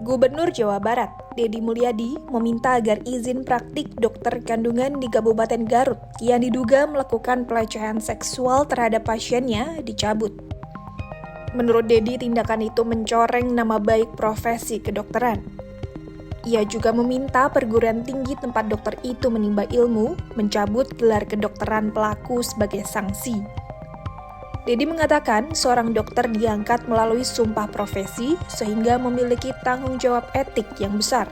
Gubernur Jawa Barat, Deddy Mulyadi, meminta agar izin praktik dokter kandungan di Kabupaten Garut yang diduga melakukan pelecehan seksual terhadap pasiennya dicabut. Menurut Deddy, tindakan itu mencoreng nama baik profesi kedokteran. Ia juga meminta perguruan tinggi tempat dokter itu menimba ilmu mencabut gelar kedokteran pelaku sebagai sanksi. Deddy mengatakan seorang dokter diangkat melalui sumpah profesi sehingga memiliki tanggung jawab etik yang besar.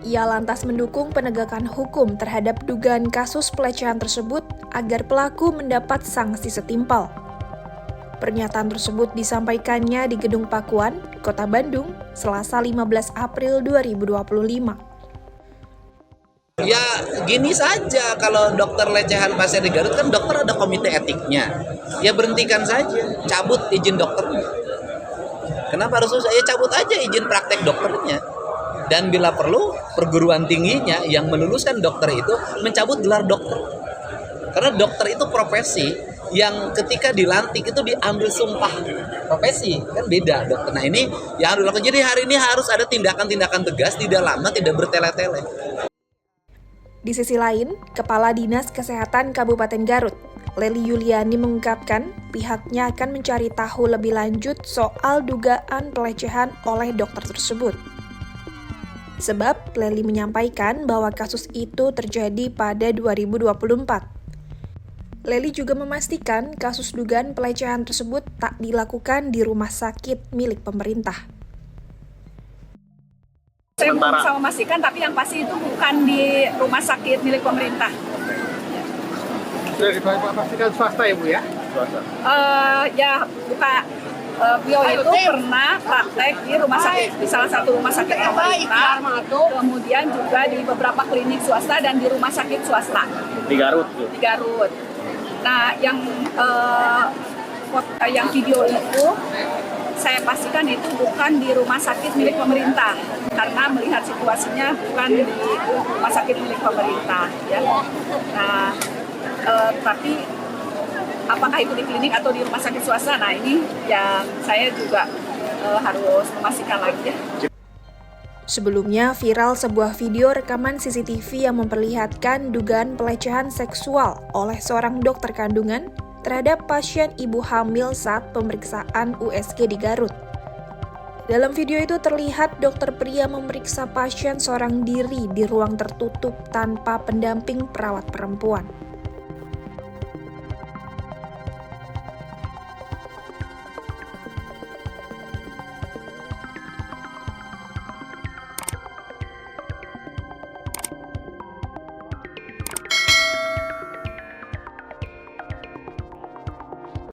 Ia lantas mendukung penegakan hukum terhadap dugaan kasus pelecehan tersebut agar pelaku mendapat sanksi setimpal. Pernyataan tersebut disampaikannya di Gedung Pakuan, Kota Bandung, Selasa 15 April 2025. Ya gini saja, kalau dokter lecehan pasien di Garut kan dokter ada komite etiknya. Ya berhentikan saja, cabut izin dokternya. Kenapa harus susah? Ya cabut aja izin praktek dokternya. Dan bila perlu, perguruan tingginya yang meluluskan dokter itu mencabut gelar dokter. Karena dokter itu profesi yang ketika dilantik itu diambil sumpah profesi, kan beda dokter. Nah ini yang harus dilakukan. Jadi hari ini harus ada tindakan-tindakan tegas, tidak lama, tidak bertele-tele. Di sisi lain, Kepala Dinas Kesehatan Kabupaten Garut, Lely Yuliani mengungkapkan pihaknya akan mencari tahu lebih lanjut soal dugaan pelecehan oleh dokter tersebut. Sebab Lely menyampaikan bahwa kasus itu terjadi pada 2024. Lely juga memastikan kasus dugaan pelecehan tersebut tak dilakukan di rumah sakit milik pemerintah. Saya belum bisa memastikan, tapi yang pasti itu bukan di rumah sakit milik pemerintah. Sudah dipastikan swasta ya Bu ya? Swasta. Ya, bukan. Beliau itu pernah praktek di rumah sakit, di salah satu rumah sakit pemerintah, kemudian juga di beberapa klinik swasta dan di rumah sakit swasta. Di Garut? Di Garut. Nah, yang video itu saya pastikan itu bukan di rumah sakit milik pemerintah, karena melihat situasinya bukan di rumah sakit milik pemerintah, ya. Nah, tapi apakah itu di klinik atau di rumah sakit swasta? Nah, ini yang saya juga harus memastikan lagi, ya. Sebelumnya viral sebuah video rekaman CCTV yang memperlihatkan dugaan pelecehan seksual oleh seorang dokter kandungan terhadap pasien ibu hamil saat pemeriksaan USG di Garut. Dalam video itu terlihat dokter pria memeriksa pasien seorang diri di ruang tertutup tanpa pendamping perawat perempuan.